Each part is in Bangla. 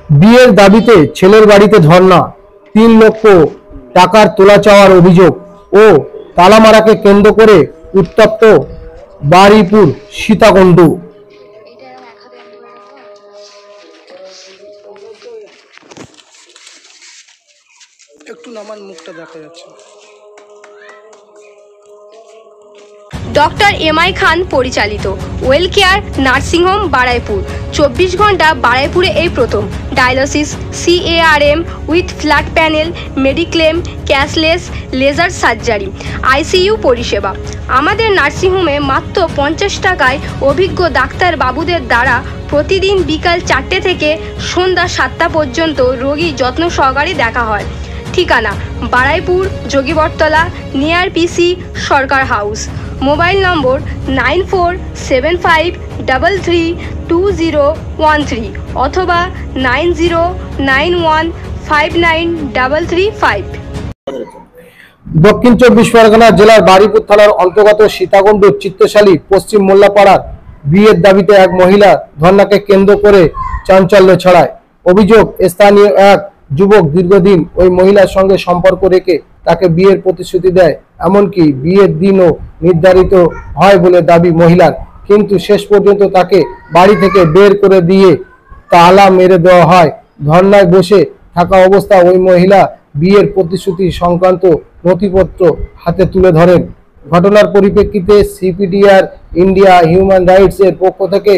বিয়ের দাবিতে ছেলের বাড়িতে ধর্ণা, ৩ লক্ষ টাকার তোলা চাওয়ার অভিযোগ ও তালামারাকে কেন্দ্র করে উত্তপ্ত বারুইপুর সীতাকুণ্ড। একটু নামান, মুখটা দেখা যাচ্ছে। ডক্টর এমআই খান পরিচালিত ওয়েল কেয়ার নার্সিংহোম বারুইপুর। 24 ঘন্টা বারুইপুরে এই প্রথম dialysis, CARM with flat panel, mediclaim, cashless, laser surgery, ICU পরিষেবা। আমাদের নার্সিংহোমে মাত্র 50 টাকায় অভিজ্ঞ ডাক্তার বাবুদের দ্বারা প্রতিদিন বিকাল 4টে থেকে সন্ধ্যা 7টা পর্যন্ত রোগী যত্ন সহকারে দেখা হয়। ঠিকানা বারুইপুর যোগীবরতলা, নিয়ার PC সরকার হাউস। মোবাইল নম্বর 9475332013 অথবা 9091593335। দক্ষিণ 24 পরগনা জেলার বারুইপুর থানার অন্তর্গত সীতাকুণ্ড চিত্তশালী পশ্চিম মোল্লাপাড়ার বিয়ের দাবিতে এক মহিলা ধর্ণাকে কেন্দ্র করে চাঞ্চল্য ছড়ায়। অভিযোগ, স্থানীয় এক যুবক দীর্ঘদিন ওই মহিলার সঙ্গে সম্পর্ক রেখে তাকে বিয়ের প্রতিশ্রুতি দেয়, এমনকি বিয়ের দিনও নির্ধারিত হয় বলে দাবি মহিলার, কিন্তু শেষ পর্যন্ত তাকে বাড়ি থেকে বের করে দিয়ে তালা মেরে দেওয়া হয়। ধর্নায় বসে থাকা অবস্থা ওই মহিলা বিয়ের প্রতিশ্রুতি সংক্রান্ত নথিপত্র হাতে তুলে ধরেন। ঘটনার পরিপ্রেক্ষিতে CPDR ইন্ডিয়া হিউম্যান রাইটস এর পক্ষ থেকে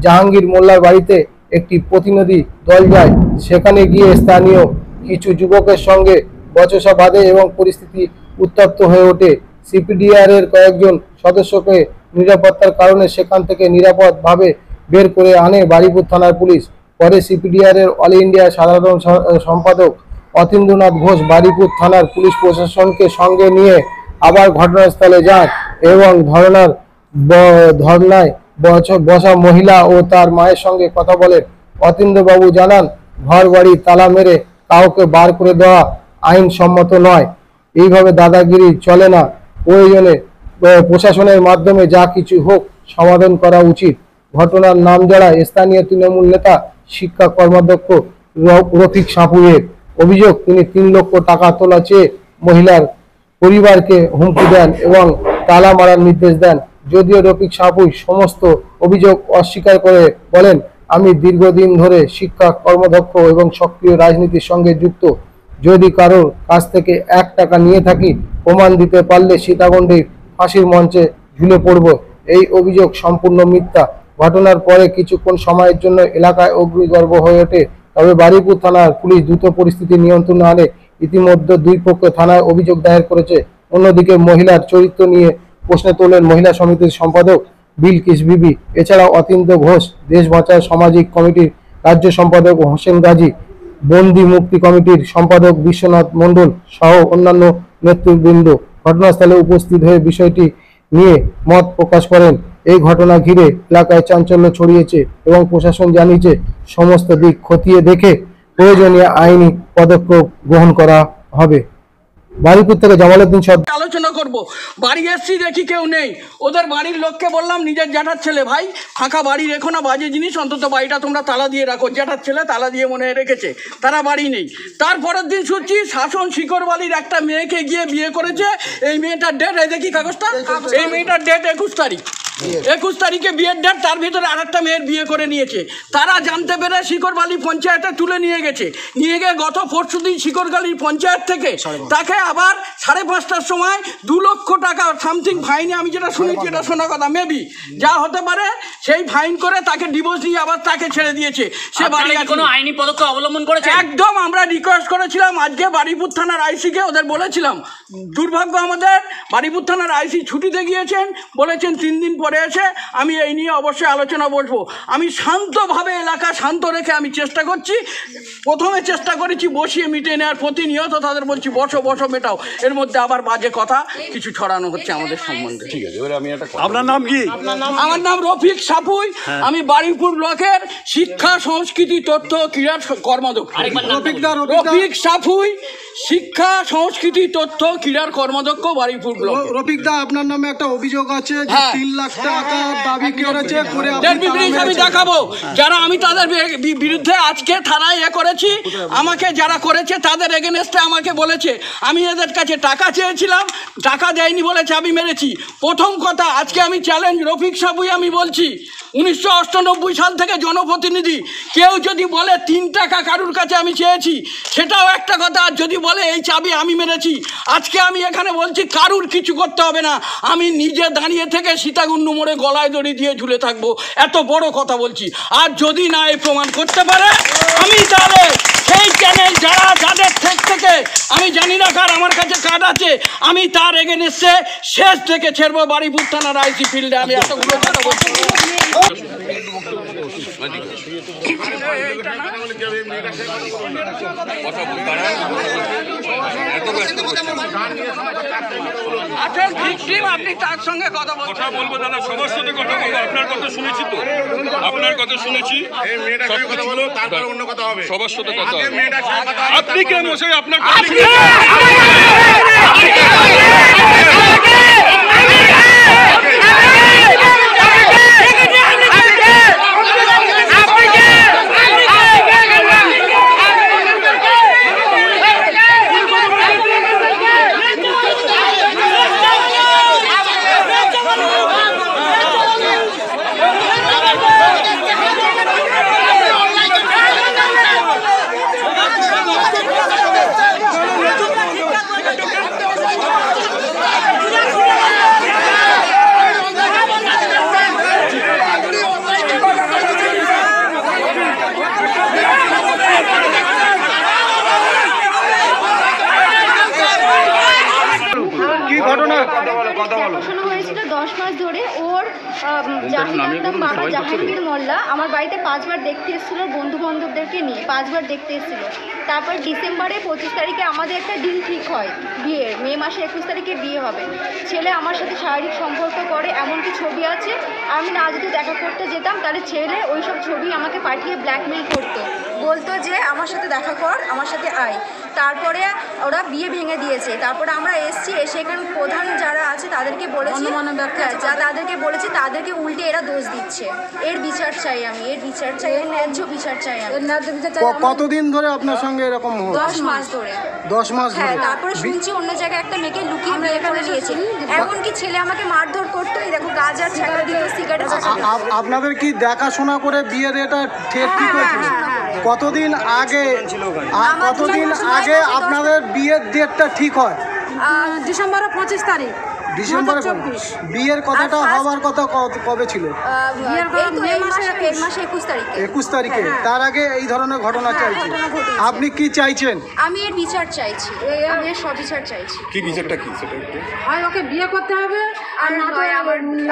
জাহাঙ্গীর মোল্লার বাড়িতে একটি প্রতিনিধি দল যায়। সেখানে গিয়ে স্থানীয় কিছু যুবকের সঙ্গে বচসা বাঁধে এবং পরিস্থিতি উত্তপ্ত হয়ে ওঠে। CPDR এর কয়েকজন সদস্যকে নিরাপত্তার কারণে সেখান থেকে নিরাপদভাবে বের করে আনে বারুইপুর থানার পুলিশ। পরে CPDR এর অল ইন্ডিয়া সাধারণ সম্পাদক অতীন্দ্রনাথ ঘোষ বারুইপুর থানার পুলিশ প্রশাসনকে সঙ্গে নিয়ে আবার ঘটনাস্থলে যান এবং ধর্নায় বসা মহিলা ও তার মায়ের সঙ্গে কথা বলেন। অতীন্দ্রবাবু জানান, ঘর বাড়ি তালা মেরে কাউকে বার করে দেওয়া আইনসম্মত নয়। এইভাবে দাদাগিরি চলে না। প্রয়োজনে প্রশাসনের মাধ্যমে যা কিছু হোক সমাধান করা উচিত। ঘটনার নামজাড়া স্থানীয় তৃণমূল নেতা শিক্ষা কর্মাধ্যক্ষ রফিক সাপুয়ের অভিযোগ, তিনি 3 লক্ষ টাকা তোলা চেয়ে মহিলার পরিবারকে হুমকি দেন এবং তালা মারার নির্দেশ দেন। যদিও রফিক সাপুই সমস্ত অভিযোগ অস্বীকার করে বলেন, আমি দীর্ঘদিন ধরে শিক্ষা কর্মদক্ষ এবং সক্রিয় রাজনীতির সঙ্গে যুক্ত। যদি কারোর কাছ থেকে 1 টাকা নিয়ে থাকি, প্রমাণ দিতে পারলে সীতাকুণ্ডে ফাঁসির মঞ্চে ঝুলে পড়ব। এই অভিযোগ সম্পূর্ণ মিথ্যা। ঘটনার পরে কিছুক্ষণ সময়ের জন্য এলাকায় অগ্নিগর্ভ হয়ে ওঠে, তবে বারুইপুর থানার পুলিশ দ্রুত পরিস্থিতি নিয়ন্ত্রণে আনে। ইতিমধ্যে দুই পক্ষ থানায় অভিযোগ দায়ের করেছে। অন্যদিকে মহিলার চরিত্র নিয়ে প্রশ্ন তোলেন মহিলা সমিতির সম্পাদক বিলকিস বিবি। এছাড়াও অতীন্দ্র ঘোষ, দেশ বাঁচাও সামাজিক কমিটির রাজ্য সম্পাদক হোসেন গাজী, বন্দি মুক্তি কমিটির সম্পাদক বিশ্বনাথ মণ্ডল সহ অন্যান্য নেতৃবৃন্দ ঘটনাস্থলে উপস্থিত হয়ে বিষয়টি নিয়ে মত প্রকাশ করেন। এই ঘটনা ঘিরে এলাকায় চাঞ্চল্য ছড়িয়েছে এবং প্রশাসন জানিয়েছে সমস্ত দিক খতিয়ে দেখে প্রয়োজনীয় আইনি পদক্ষেপ গ্রহণ করা হবে। বারুইপুর থেকে জামালউদ্দিন সর্দার। আলোচনা করব। বাড়ি এসছি, দেখি কেউ নেই। ওদের বাড়ির লোককে বললাম, নিজের জ্যাঠার ছেলে, ভাই ফাঁকা বাড়ি রেখো না, বাজে জিনিস, অন্তত বাড়িটা তোমরা তালা দিয়ে রাখো। জ্যাঠার ছেলে তালা দিয়ে মনে রেখেছে, তারা বাড়ি নেই। তারপরের দিন শুনছি শাসন শিকরবালির একটা মেয়েকে গিয়ে বিয়ে করেছে। এই মেয়েটার ডেট, এই দেখি কাগজটা, এই মেয়েটার ডেট 21 তারিখ। 21 তারিখে বিয়ের ডেট, তার ভিতরে আরেকটা মেয়ের বিয়ে করে নিয়েছে। তারা জানতে পেরে শিকরবালি পঞ্চায়েতে তুলে নিয়ে গেছে। নিয়ে গিয়ে গত পরশুদিন শিকরবালির পঞ্চায়েত থেকে তাকে আবার 5:30টার সময় 2 লক্ষ টাকা সামথিং ফাইনে, আমি যেটা শুনেছি এটা শোনা কথা, মেবি যা হতে পারে, সেই ফাইন করে তাকে ডিভোর্স দিয়ে আবার তাকে ছেড়ে দিয়েছে। সে বাড়ি কোনো আইনি পদক্ষেপ অবলম্বন করেছে? একদম। আমরা রিকোয়েস্ট করেছিলাম আজকে বারুইপুর থানার আইসিকে, ওদের বলেছিলাম। দুর্ভাগ্য আমাদের, বারুইপুর থানার আইসি ছুটিতে গিয়েছেন, বলেছেন 3 দিন পরে এসে আমি এই নিয়ে অবশ্যই আলোচনা বসবো। আমি শান্তভাবে, এলাকা শান্ত রেখে আমি চেষ্টা করছি। প্রথমে চেষ্টা করেছি বসিয়ে মিটিয়ে নেওয়ার, প্রতিনিয়ত তাদের বলছি বসো বসো মেটাও। এর মধ্যে আবার বাজে কথা কিছু ছড়ানো হচ্ছে আমাদের সম্বন্ধে। ঠিক আছে, এবারে আমি একটা, আপনার নাম কি? আমার নাম রফিক সাপুই। আমি বারুইপুর ব্লকের শিক্ষা, সংস্কৃতি, তথ্য, ক্রীড়ার কর্মাধ্যক্ষ। রফিক সাপুই, শিক্ষা সংস্কৃতি তথ্য ক্রীড়ার কর্মদক্ষ বারুইপুর ব্লক। রফিক দা, আপনার নামে একটা অভিযোগ আছে যে হ্যাঁ। 3 লাখ টাকা দাবি করেছে করে আপনি এর তালা বিবৃতি আমি মেরেছেন। দেখাবো। যারা আমি তাদের বিরুদ্ধে আজকে থানায় করেছি, আমাকে যারা করেছে তাদের এগেনস্টে আমাকে বলেছে আমি এদের কাছে টাকা চেয়েছিলাম, টাকা দেয়নি বলে চাবি মেরেছি। প্রথম কথা, আজকে আমি চ্যালেঞ্জ রফিক সাবুই আমি বলছি, 1998 সাল থেকে জনপ্রতিনিধি, কেউ যদি বলে 3 টাকা কারুর কাছে আমি চেয়েছি সেটাও একটা কথা, আর যদি বলে এই চাবি আমি মেরেছি, আজকে আমি এখানে বলছি কারুর কিছু করতে হবে না, আমি নিজে দাঁড়িয়ে থেকে সীতাকুণ্ড মোড়ে গলায় দড়ি দিয়ে ঝুলে থাকবো, এত বড় কথা বলছি। আর যদি না এই প্রমাণ করতে পারে, আমি তাহলে সেই চ্যানেল যাদের থেকে আমি জানি না কার আমার কাছে কার্ড আছে, আমি তার এগেনস্টে শেষ থেকে ছেড়বো বারুইপুর থানার আইসি ফিল্ডে। আমি এতগুলো কথা বলছি। আসল ভিকটিম, আপনি তার সঙ্গে কথা বলবো দাদা, সবার সাথে কথা বলবো। আপনার কথা শুনেছি তো, আপনার কথা শুনেছি, তারপরে অন্য কথা হবে। সবার সাথে কথা হবে। মেয়েটার সঙ্গে কথা হবে। আপনি কে মশাই? আপনার দেখাশোনা হয়েছিল 10 মাস ধরে। ওর জাহিদার নাম বাবা জাহাঙ্গীর মোল্লা আমার বাড়িতে 5 বার দেখতে এসেছিলো, বন্ধু বান্ধবদেরকে নিয়ে 5 বার দেখতে এসেছিলো। তারপর ডিসেম্বরে 25 তারিখে আমাদের একটা ডিল ঠিক হয় বিয়ের, মে মাসে 21 তারিখে বিয়ে হবে। ছেলে আমার সাথে শারীরিক সম্পর্ক করে, এমনকি ছবি আছে। আমি না যদি দেখা করতে যেতাম তাহলে ছেলে ওই সব ছবি আমাকে পাঠিয়ে ব্ল্যাকমেল করতো, বলতো যে আমার সাথে দেখা কর, আমার সাথে আয়। তারপরে ওরা বিয়ে ভেঙে দিয়েছে। তারপরে আমরা এসে এখানে প্রধান যারা আছে তাদেরকে বলেছি, তাদেরকে বলেছি, তাদেরকে উল্টে এরা দোষ দিচ্ছে। এর বিচার চাই আমি, এর বিচার চাই, এর ন্যায্য বিচার চাই আমি। কতদিন ধরে আপনার সঙ্গে এরকম হচ্ছে? 10 মাস ধরে। 10 মাস হ্যাঁ, ধরে? তারপরে শুনছি অন্য জায়গায় একটা মেয়েকে লুকিয়ে বিয়ে করে নিয়েছে। এমনকি ছেলে আমাকে মারধর করতো, এই দেখো গাজার ছাড়া দিত, সিগারেট। আপনাদের কি দেখাশোনা করে বিয়ের এটা ঠিক হয়েছিল? কতদিন আগে আপনাদের বিয়ের ডেটটা ঠিক হয়? ডিসেম্বরের 25 তারিখ। ডিসেম্বরে। বিয়ের কথাটা হওয়ার কথা কবে ছিল? এই মাসে 21 তারিখে। 21 তারিখে। তার আগে এই ধরনের ঘটনা চাইছে। আপনি কি চাইছেন? আমি এর বিচার চাইছি, আমি এর সবিচার চাইছি। কি বিচারটা কি সেটা একটু? হয় ওকে বিয়ে করতে হবে, আর নয়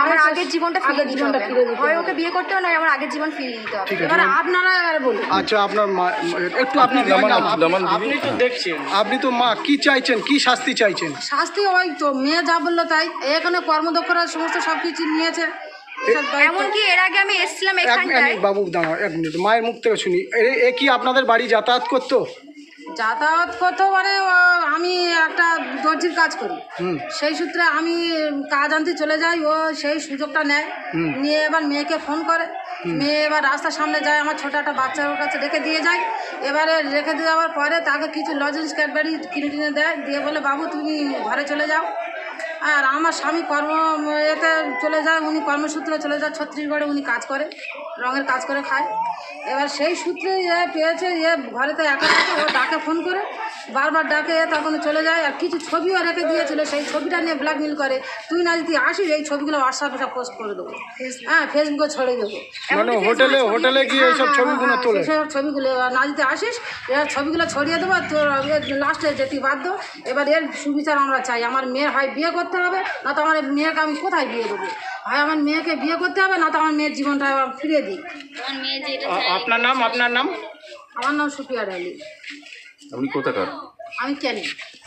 আমার আগের জীবনটা ফিরিয়ে দিতে হবে। হয় ওকে বিয়ে করতে হবে, নয় আমার আগের জীবন ফিরিয়ে দিতে হবে। এবার আপনারা বলুন। আচ্ছা, আপনার মা একটু আপনি আপনি তো মা, কি চাইছেন, কি শাস্তি চাইছেন? শাস্তি ওই তো মেয়ে যা বললো তাই, এখানে কর্মদক্ষরা সমস্ত সব কিছু নিয়েছে। এমনকি এর আগে আমি এসেছিলাম এখানটায়। বাবু দাঁড়াও এক মিনিট, মায়ের মুখ থেকে শুনি। এ কি আপনাদের বাড়ি যাতায়াত করতো? যাতায়াত করতে মানে আমি একটা দর্জির কাজ করি, সেই সূত্রে আমি কাজ আনতে চলে যাই। ও সেই সুযোগটা নেয়, নিয়ে এবার মেয়েকে ফোন করে। মেয়ে এবার রাস্তার সামনে যায়, আমার ছোটো একটা বাচ্চার ওর কাছে রেখে দিয়ে যায়। এবারে রেখে দিয়ে যাওয়ার পরে তাকে কিছু লজেন্স ক্যাডবেরি কিনে কিনে দেয়, দিয়ে বলে বাবু তুমি ঘরে চলে যাও। আর আমার স্বামী এতে চলে যায়, উনি কর্মসূত্রে চলে যায় ছত্তিশগড়ে, উনি কাজ করে, রঙের কাজ করে খায়। এবার সেই সূত্রে পেয়েছে, ঘরেতে একা থাকে, ও ডাকে ফোন করে, বারবার ডাকে, তখন চলে যায়। আর কিছু ছবিও রেখে দিয়েছিল, সেই ছবিটা নিয়ে ব্ল্যাকমেল করে, তুই না যদি আসিস এই ছবিগুলো হোয়াটসঅ্যাপে সব পোস্ট করে দেবো, হ্যাঁ ফেসবুকে ছড়িয়ে দেবো। মানে হোটেলে গিয়ে এইসব ছবিগুলো তোলে, সেই ছবিগুলো না যদি আসিস এর ছবিগুলো ছড়িয়ে দেবো, তোর লাস্টে যেতে বাধ্য। এবার এর সুবিচার আমরা চাই। আমার মেয়ের হয় বিয়ে করতে হবে, না তো আমার মেয়েকে আমি কোথায় বিয়ে দেবো? হয় আমার মেয়েকে বিয়ে করতে হবে, না তো আমার মেয়ের জীবনটা ফিরিয়ে দিই। আপনার নাম? আমার নাম সুফিয়া আলী। আপনি কোথাকার? আমি কেন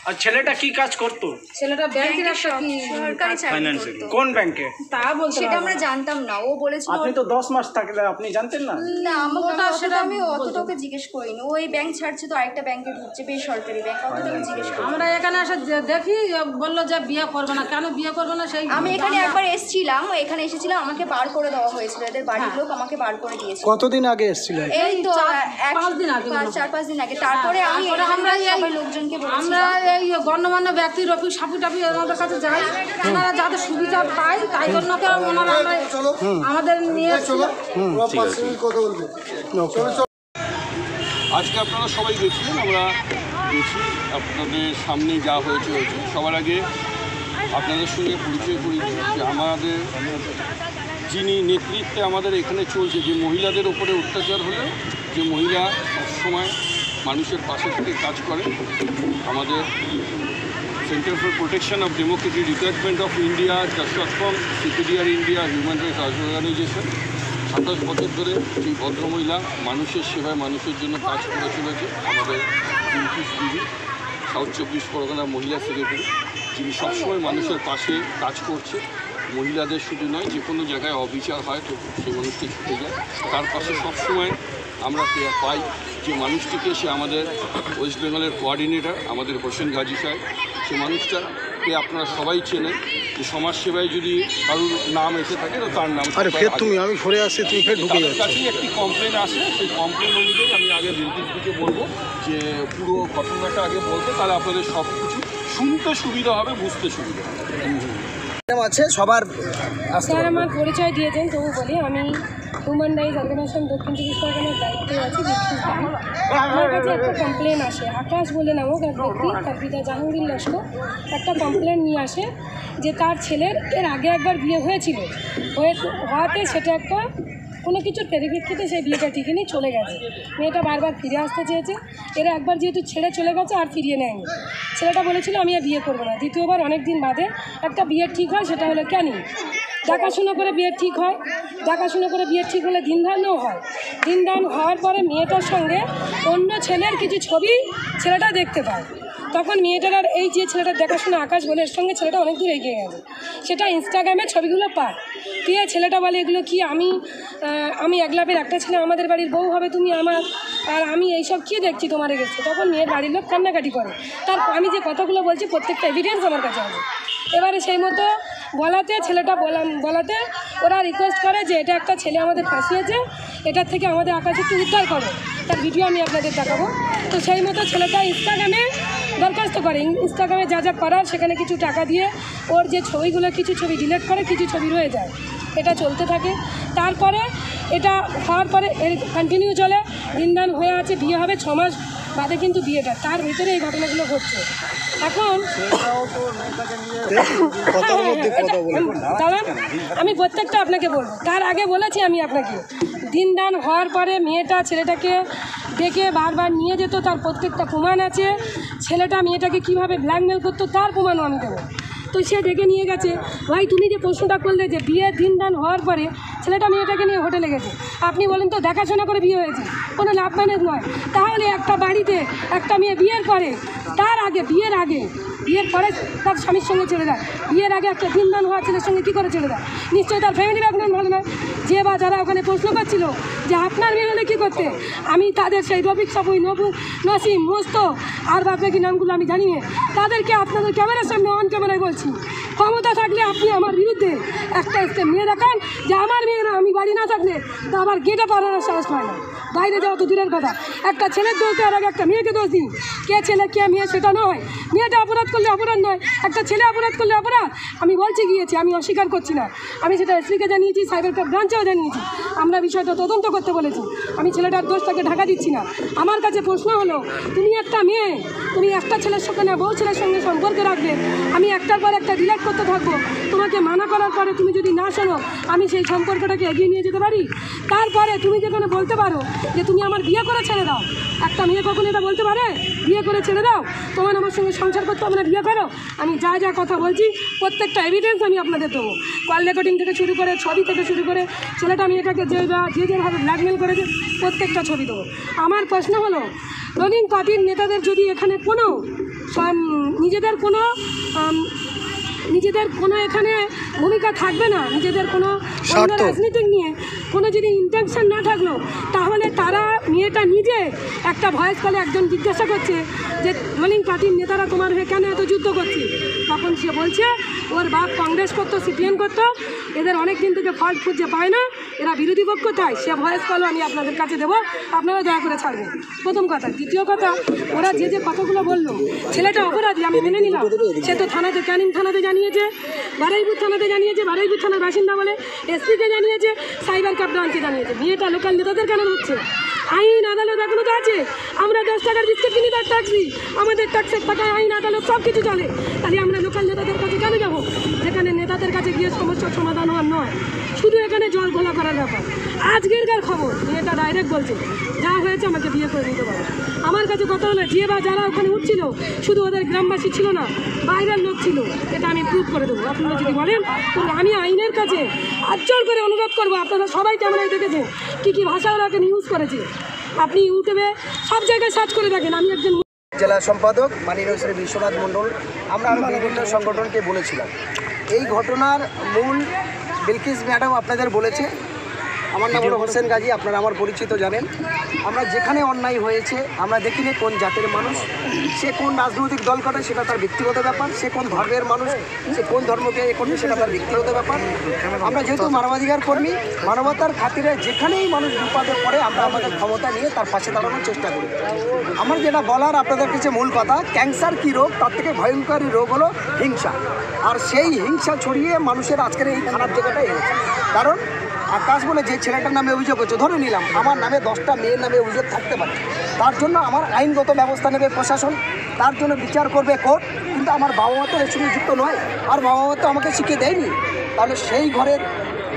আর ছেলেটা কি কাজ করতো? ছেলেটা ব্যাংকের একটা কি সরকারি চাকরি করতো। কোন ব্যাংকে? তা বলতে সেটা পারবো আমরা না। জানতাম না, ও বলেছিল। আপনি তো 10 মাস থাকলে আপনি জানতেন না? না, ওটা সেটা আমি বলতে অতটা ওকে জিজ্ঞেস করিনি। ও এই ব্যাংক ছাড়ছে তো আরেকটা ব্যাংকে ঢুকছে, বেসরকারি ব্যাংক, অতটা আমি জিজ্ঞেস করি। আমরা এখানে এসে দেখি বললো যে বিয়ে করবে না, কেন বিয়ে করবে না সেই আমি এখানে একবার এসেছিলাম, এখানে এসেছিলাম, আমাকে বার করে দেওয়া হয়েছিল, এদের বাড়ির লোক আমাকে বার করে দিয়েছে। কতদিন আগে এসেছিলেন? এই তো 4-5 দিন আগে 4-5 দিন আগে। তারপরে আমি আমরা সবাই লোকজনকে আমরা বলেছিলাম। এই গণ্যমান্য ব্যক্তি রফিক সাপু টাপি ওনাদের কাছে যাই, ওনারা যাতে সুবিধা পায় তাই জন্য করে ওনারা আমাদের নিয়ে আজকে আপনারা সবাই দেখলেন, আমরা গেছি, আপনাদের সামনে যা হয়েছে হয়েছে। সবার আগে আপনাদের সঙ্গে পরিচয় করিয়ে দিই যে আমাদের যিনি নেতৃত্বে আমাদের এখানে চলছে, যে মহিলাদের ওপরে অত্যাচার হলে যে মহিলা সবসময় মানুষের পাশে থেকে কাজ করে, আমাদের centre for protection of democratic department of India, the short form CPDR India human rights organisation, 27 বছর ধরে এই ভদ্রমহিলা মানুষের সেবায় মানুষের জন্য কাজ করে চলেছে। আমাদের বিলকিস দিদি, সাউথ 24 পরগনা মহিলা সেক্রেটারি, যিনি সবসময় মানুষের পাশে কাজ করছে। মহিলাদের শুধু নয়, যে কোনো জায়গায় অবিচার হয় তো সেই মানুষটি ছুটে যায়, তার পাশে সবসময় আমরা পাই। যে মানুষটিকে, সে আমাদের ওয়েস্ট বেঙ্গলের কোঅর্ডিনেটর, আমাদের হোসেন গাজী সাহেব। সে মানুষটাকে আপনারা সবাই চেনেন, যে সমাজসেবায় যদি কারোর নাম এসে থাকে তো তার নাম। আমি ঘুরে আসছি, তুমি ফের ঢুকে তাদের কাছেই একটি কমপ্লেন আসে, সেই কমপ্লেন অনুযায়ী আমি আগে বিলকিসকে বলবো যে পুরো ঘটনাটা আগে বলতে, তাহলে আপনাদের সব কিছু শুনতে সুবিধা হবে, বুঝতে সুবিধা হবে। আছে সবার। স্যার আমার পরিচয় দিয়েছেন, তবু বলি আমি হিউম্যান রাইটস অর্গানাইজেশন দক্ষিণ 24 পরগনার দায়িত্বে আছি। আমার কাছে একটা কমপ্লেন আসে, আকাশ বলে নামক এক ব্যক্তি, তার পিতা জাহাঙ্গীর লস্কর, একটা কমপ্লেন নিয়ে আসে যে তার ছেলের এর আগে একবার বিয়ে হয়েছিল, হওয়াতে সেটা একটা কোনো কিছুর পরিপ্রেক্ষিতে সেই বিয়েটা ঠিকই নিয়ে চলে গেছে। মেয়েটা বারবার ফিরে আসতে চেয়েছে, এরা একবার যেহেতু ছেড়ে চলে গেছে আর ফিরিয়ে নেয়নি। ছেলেটা বলেছিল আমি আর বিয়ে করবো না। দ্বিতীয়বার অনেক দিন বাদে একটা বিয়ে ঠিক হয়, সেটা হলো ক্যানিং। দেখাশুনো করে বিয়ে ঠিক হয়, দেখাশুনো করে বিয়ে ঠিক হলে দিনদানও হয়। দিনদান হওয়ার পরে মেয়েটার সঙ্গে অন্য ছেলের কিছু ছবি ছেলেটা দেখতে পায়। তখন মেয়েটার আর এই যে ছেলেটার দেখাশোনা আকাশ বলে, এর সঙ্গে ছেলেটা অনেক দূর এগিয়ে গেছে। সেটা ইনস্টাগ্রামে ছবিগুলো পায়, দিয়ে ছেলেটা বলে এগুলো কি, আমি একলাপের একটা ছেলে, আমাদের বাড়ির বউ হবে তুমি আমার, আর আমি এইসব কী দেখছি তোমার গেছে। তখন মেয়ের বাড়ির লোক কান্নাকাটি করে। তার আমি যে কথাগুলো বলছি প্রত্যেকটা এভিডেন্স আমার কাছে আছে। এবারে সেই মতো বলাতে ছেলেটা বলাতে ওরা রিকোয়েস্ট করে যে এটা একটা ছেলে আমাদের ফাঁসিয়েছে, এটার থেকে আমাদের আকাশ একটু উদ্ধার করো, তার ভিডিও আমি আপনাদের দেখাবো। তো সেই মতো ছেলেটা ইনস্টাগ্রামে দরখাস্ত করে, ইনস্টাগ্রামে যা যা করার সেখানে কিছু টাকা দিয়ে ওর যে ছবিগুলো, কিছু ছবি ডিলিট করে, কিছু ছবি রয়ে যায়। এটা চলতে থাকে। তারপরে এটা হওয়ার পরে এর কন্টিনিউ চলে, দিনদান হয়ে আছে, বিয়ে হবে 6 মাস বাদে কিন্তু বিয়েটা, তার ভিতরে এই ঘটনাগুলো ঘটছে। এখন দাঁড়ান, আমি প্রত্যেকটা আপনাকে বলবো। তার আগে বলেছি আমি আপনাকে, দিনদান হওয়ার পরে মেয়েটা ছেলেটাকে ডেকে বারবার নিয়ে যেত, তার প্রত্যেকটা প্রমাণ আছে। ছেলেটা মেয়েটাকে কীভাবে ব্ল্যাকমেল করতো তার প্রমাণও আমি দেবো। তো সে ডেকে নিয়ে গেছে। ভাই তুমি যে প্রশ্নটা করলে যে বিয়ের দিনদান হওয়ার পরে ছেলেটা মেয়েটাকে নিয়ে হোটেলে গেছে, আপনি বলেন তো দেখাশোনা করে বিয়ে হয়েছে, কোনো লাভ ম্যানেজ নয়। তাহলে একটা বাড়িতে একটা মেয়ে বিয়ের পরে, তার আগে বিয়ের পরে তার স্বামীর সঙ্গে চলে যায়, বিয়ের আগে একটা দিনদান হওয়া ছেলের সঙ্গে কী করে চলে যায়? নিশ্চয়ই তার ফ্যামিলি ব্যাকগ্রাউন্ড ভালো নয়। যে বা যারা ওখানে প্রশ্ন করছিল যে আপনার মেয়ে হলে কী করতে, আমি তাদের সেই রফিক সাপুই, নসিম, মোস্ত আর বাকি নামগুলো আমি জানি না, তাদেরকে আপনাদের ক্যামেরার সামনে অন ক্যামেরায় বলছি, ক্ষমতা থাকলে আপনি আমার বিরুদ্ধে একটা স্টেপ নিয়ে দেখান যে আমার মেয়েরা, আমি বাড়ি না থাকলে তা আবার গেটে পালানোর সাহস পায় না, বাইরে যাওয়া তো দূরের কথা। একটা ছেলের দোষ দেওয়ার আগে একটা মেয়েকে দোষ দিন। কে ছেলে কে মেয়ে সেটা নয়, মেয়েটা অপরাধ করলে অপরাধ নয়, একটা ছেলে অপরাধ করলে অপরাধ। আমি বলছি গিয়েছি, আমি অস্বীকার করছি না, আমি সেটা এসপিকে জানিয়েছি, সাইবার ক্রাইম ব্রাঞ্চেও জানিয়েছি, আমরা বিষয়টা তদন্ত করতে বলেছি। আমি ছেলেটার দোষটাকে ঢাকা দিচ্ছি না। আমার কাছে প্রশ্ন হলো, তুমি একটা মেয়ে, তুমি একটা ছেলের সঙ্গে না বহু ছেলের সঙ্গে সম্পর্ক রাখবে, আমি একটার পর একটা ডিলেট করতে থাকবো, তোমাকে মানা করার পরে তুমি যদি না শোনো, আমি সেই সম্পর্কটাকে এগিয়ে নিয়ে যেতে পারি। তারপরে তুমি যেখানে বলতে পারো যে তুমি আমার বিয়ে করে ছেড়ে দাও, একটা মেয়ে কখন এটা বলতে পারে বিয়ে করে ছেড়ে দাও, তোমার আমার সঙ্গে সংসার করতে হবে না, বিয়ে করো। আমি যা যা কথা বলছি প্রত্যেকটা এভিডেন্স আমি আপনাদের দেবো, কল রেকর্ডিং থেকে শুরু করে, ছবি থেকে শুরু করে, ছেলেটা মেয়েটাকে যেভাবে ব্ল্যাকমেল করেছে প্রত্যেকটা ছবি দেবো। আমার প্রশ্ন হলো, রুলিং পার্টির নেতাদের যদি এখানে কোনো নিজেদের কোনো এখানে ভূমিকা থাকবে না, নিজেদের কোনো রাজনীতি নিয়ে কোনো যদি ইন্টেনশন না থাকলো, তাহলে তারা মেয়েটা নিজে একটা ভয়েস কলে একজন জিজ্ঞাসা করছে যে রুলিং পার্টির নেতারা তোমার হয়ে কেন এত যুদ্ধ করছে, তখন সে বলছে ওর বাপ কংগ্রেস করতো, সিপিএম করতো, এদের অনেক দিন থেকে ফল্ট খুঁজে পায় না, এরা বিরোধী পক্ষ। তাই সে ভয়েস কলও আমি আপনাদের কাছে দেবো, আপনারা দয়া করে ছাড়বেন। প্রথম কথা। দ্বিতীয় কথা, ওরা যে কথাগুলো বললো, ছেলেটা অপরাধী আমি মেনে নিলাম, সে তো থানাতে ক্যানিং থানাতে জানিয়েছে, বারুইপুর থানাতে জানিয়েছে, বারুইপুর থানার বাসিন্দা বলে, এসপিকে জানিয়েছে, সাইবার ক্যাপ ব্রাঞ্চে জানিয়েছে। মেয়েটা লোকাল নেতাদের কেন হচ্ছে? আইন আদালত এখনো তো আছে, আমরা 10 টাকার বিস্কুট কিনি, তার ট্যাক্স দিই, আমাদের ট্যাক্সের টাকায় আইন আদালত সব কিছু চলে। তাহলে আমরা লোকাল নেতাদের কাছে কেন যাবো, যেখানে নেতাদের কাছে গিয়ে সমস্যার সমাধান হওয়ার নয়, শুধু এখানে জল ঘোলা করার ব্যাপার। আজকেরকার খবর, মেয়েটা ডাইরেক্ট বলছে যা হয়েছে আমাকে বিয়ে করে দিতে পারে। আমার কাছে কথা হলো, যে বা যারা ওখানে উঠছিল শুধু ওদের গ্রামবাসী ছিল না, বাইরের লোক ছিল, এটা আমি প্রুভ করে দেবো। আপনারা যদি বলেন, তো আমি আইনের কাছে আচর করে অনুরোধ করবো, আপনারা সবাই ক্যামেরায় দেখেছেন কী কী ভাষা ওরা ইউজ করেছে, আপনি ইউটিউবে সব জায়গায় সার্চ করে দেখেন। আমি একজন জেলা সম্পাদক মাননীয় শ্রী বিশ্বনাথ মণ্ডল, আমরা আরও বিভিন্ন সংগঠনকে বলেছিলাম এই ঘটনার মূল বিলকিস ম্যাডাম আপনাদের বলেছে। আমার নাম হলো হোসেন গাজী, আপনারা আমার পরিচিত জানেন। আমরা যেখানে অন্যায় হয়েছে আমরা দেখিনি কোন জাতের মানুষ, সে কোন রাজনৈতিক দল করে সেটা তার ব্যক্তিগত ব্যাপার, সে কোন ধর্মের মানুষ, সে কোন ধর্মকে করবে সেটা তার ব্যক্তিগত ব্যাপার। আমরা যেহেতু মানবাধিকার কর্মী, মানবতার খাতিরে যেখানেই মানুষ বিপদে পড়ে আমরা আমাদের ক্ষমতা নিয়ে তার পাশে দাঁড়ানোর চেষ্টা করি। আমার যেটা বলার আপনাদের কাছে মূল কথা, ক্যান্সার কী রোগ, তার থেকে ভয়ঙ্কর রোগ হলো হিংসা। আর সেই হিংসা ছড়িয়ে মানুষের আজকের এই খারাপ জায়গাটা এনেছে। কারণ আকাশ বলে যে ছেলেটার নামে অভিযোগ হচ্ছে, ধরে নিলাম আমার নামে 10টা মেয়ের নামে অভিযোগ থাকতে পারে, তার জন্য আমার আইনগত ব্যবস্থা নেবে প্রশাসন, তার জন্য বিচার করবে কোর্ট। কিন্তু আমার বাবা মা তো এর সঙ্গে যুক্ত নয়, আর বাবা মা তো আমাকে শিখিয়ে দেয়নি। তাহলে সেই ঘরের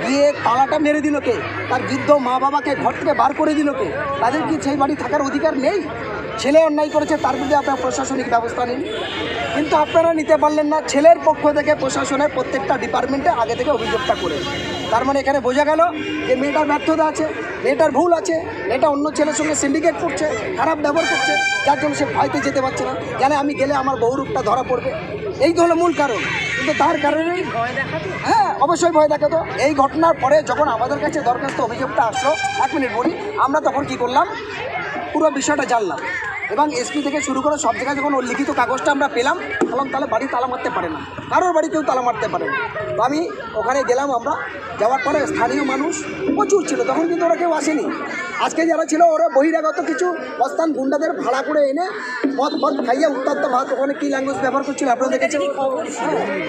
গিয়ে তালাটা মেরে দিল কে? তার বৃদ্ধ মা বাবাকে ঘর থেকে বার করে দিল কে? তাদের কি সেই বাড়ি থাকার অধিকার নেই? ছেলে অন্যায় করেছে, তার বিরুদ্ধে আপনারা প্রশাসনিক ব্যবস্থা নিন। কিন্তু আপনারা নিতে পারলেন না। ছেলের পক্ষ থেকে প্রশাসনের প্রত্যেকটা ডিপার্টমেন্টে আগে থেকে অভিযোগটা করে, তার মানে এখানে বোঝা গেল যে মেয়েটার ব্যর্থতা আছে, মেয়েটার ভুল আছে, মেয়েটা অন্য ছেলের সঙ্গে সিন্ডিকেট করছে, খারাপ ব্যবহার করছে, যার জন্য সে ভয়তে যেতে পারছে না, জানে আমি গেলে আমার বহুরূপটা ধরা পড়বে। এই তো হলো মূল কারণ। কিন্তু তার কারণেই হ্যাঁ অবশ্যই ভয় দেখাতো। এই ঘটনার পরে যখন আমাদের কাছে দরখাস্ত অভিযোগটা আসলো, 1 মিনিট বলি, আমরা তখন কি করলাম, পুরো বিষয়টা জানলাম এবং এসপি থেকে শুরু করে সব জায়গায় যখন ওর লিখিত কাগজটা আমরা পেলাম, বললাম তাহলে বাড়ি তালা মারতে পারে না, কারোর বাড়ি কেউ তালা মারতে পারে না। তো আমি ওখানে গেলাম, আমরা যাওয়ার পরে স্থানীয় মানুষ প্রচুর ছিল, তখন কিন্তু ওরা কেউ আসেনি। আজকে যারা ছিল ওরা বহিরাগত কিছু অস্থান গুন্ডাদের ভাড়া করে এনে মদ ফদ খাইয়ে উত্তপ্ত ভাত, ওখানে কী ল্যাঙ্গুয়েজ ব্যবহার করছিল আপনারা দেখেছেন?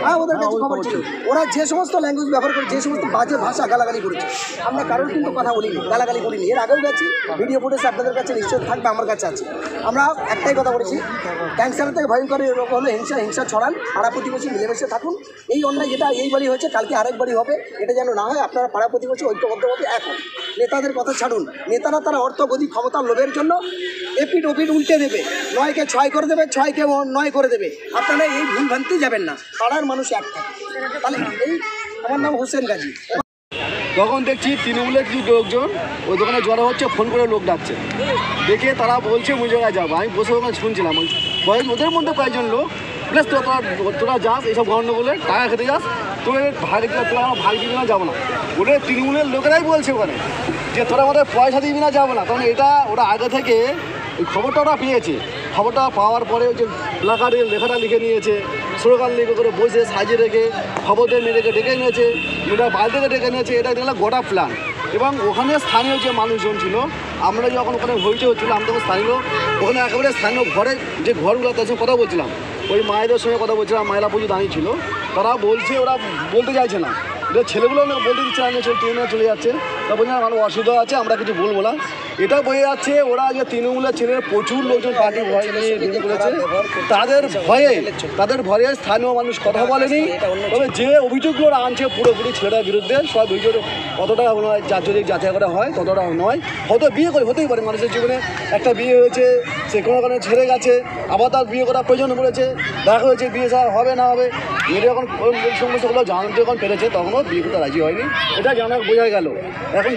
হ্যাঁ, ওদের কাছে খবর ছিল। ওরা যে সমস্ত ল্যাঙ্গুয়েজ ব্যবহার করে, যে সমস্ত বাজে ভাষা গালাগালি করেছে, আমরা কারোর কিন্তু কথা বলিনি, গালাগালি করিনি। এর আগেও গেছি, ভিডিও ফুটেজ আপনাদের কাছে নিশ্চয় থাকবে, আমার কাছে আছে। আমরা একটাই কথা বলেছি, ক্যান্সারের থেকে ভয়ঙ্কর রোগ হলো হিংসা। হিংসা ছড়ান, পাড়া প্রতিবেশী মিলেমিশে থাকুন। এই অন্যায় যেটা এই বাড়ি হয়েছে, কালকে আরেক বাড়ি হবে, এটা যেন না হয়। আপনারা পাড়া প্রতিবেশী ঐক্যবদ্ধভাবে এখন নেতাদের কথা ছাড়ুন। নেতারা তারা অর্থ গদি ক্ষমতার লোভের জন্য এপিট ওপিট উল্টে দেবে, 9কে 6 করে দেবে, 6কে 9 করে দেবে। আপনারা এই ভুল ভ্রান্তি যাবেন না, পাড়ার মানুষ একটা। তাহলে এই আমার নাম হোসেন গাজী। তখন দেখছি তৃণমূলের কিছু লোকজন ওই দোকানে জড়ো হচ্ছে, ফোন করে লোক ডাকছে, দেখে তারা বলছে ওই জায়গায় যাবো। আমি বসে ওখানে শুনছিলাম, ওদের মধ্যে কয়েকজন লোক প্লাস তোরা যাস এইসব গণ্ডগোলে টাকা খেতে যাস, তোদের তোরা আমার ভাগ দিবি না, যাবো না। ওদের তৃণমূলের লোকেরাই বলছে ওখানে যে তোরা আমাদের পয়সা দিবি না, যাবো না। তখন এটা ওরা আগে থেকে ওই খবরটা ওরা পেয়েছে। খবরটা পাওয়ার পরে ওই যে প্লাকার্ডে লেখাটা লিখে নিয়েছে, স্লোগান লিখে করে বসে সাজিয়ে রেখে খবরদের মেয়েদেরকে ডেকে নিয়েছে, মেয়েটা বাইরে ডেকে নিয়েছে। এটা দেখলাম গোটা প্ল্যান। এবং ওখানে স্থানীয় যে মানুষজন ছিল, আমরা যখন ওখানে হইতে হচ্ছিলো, আমি তখন স্থানীয় ওখানে একেবারে স্থানীয় ঘরে যে ঘরগুলো তার সঙ্গে কথা বলছিলাম, ওই মায়েদের সঙ্গে কথা বলছিলাম, মায়েরা পুজো দাঁড়িয়ে ছিল। তারা বলছে ওরা বলতে চাইছে না, ছেলেগুলো বলতে দিচ্ছে না, ট্রেনে চলে যাচ্ছে। তা বলছে আমার অসুবিধা আছে, আমরা কিছু বলবো না। এটা বোঝা যাচ্ছে ওরা যে তৃণমূলের ছেলের প্রচুর লোকজন পার্টি ভয় নিয়ে ডিগ্রি করেছে, তাদের ভয়ে স্থানীয় মানুষ কথা বলেনি। তবে যে অভিযোগগুলো ওরা আনছে পুরোপুরি ছেলেটার বিরুদ্ধে, সব অভিযোগ কতটা যদি যাচাই করা হয় ততটা নয়। হয়তো বিয়ে করে হতেই পারে, মানুষের জীবনে একটা বিয়ে হয়েছে, সে কোনো কারণে ছেড়ে গেছে, আবার তার বিয়ে করার প্রয়োজন পড়েছে, দেখা হয়েছে, বিয়ে ছাড়া হবে না হবে। মেয়েটা যখন সমস্যাগুলো জানতে যখন পেরেছে তখনও বিয়ে করতে রাজি হয়নি, এটা জানা বোঝা গেল। এখন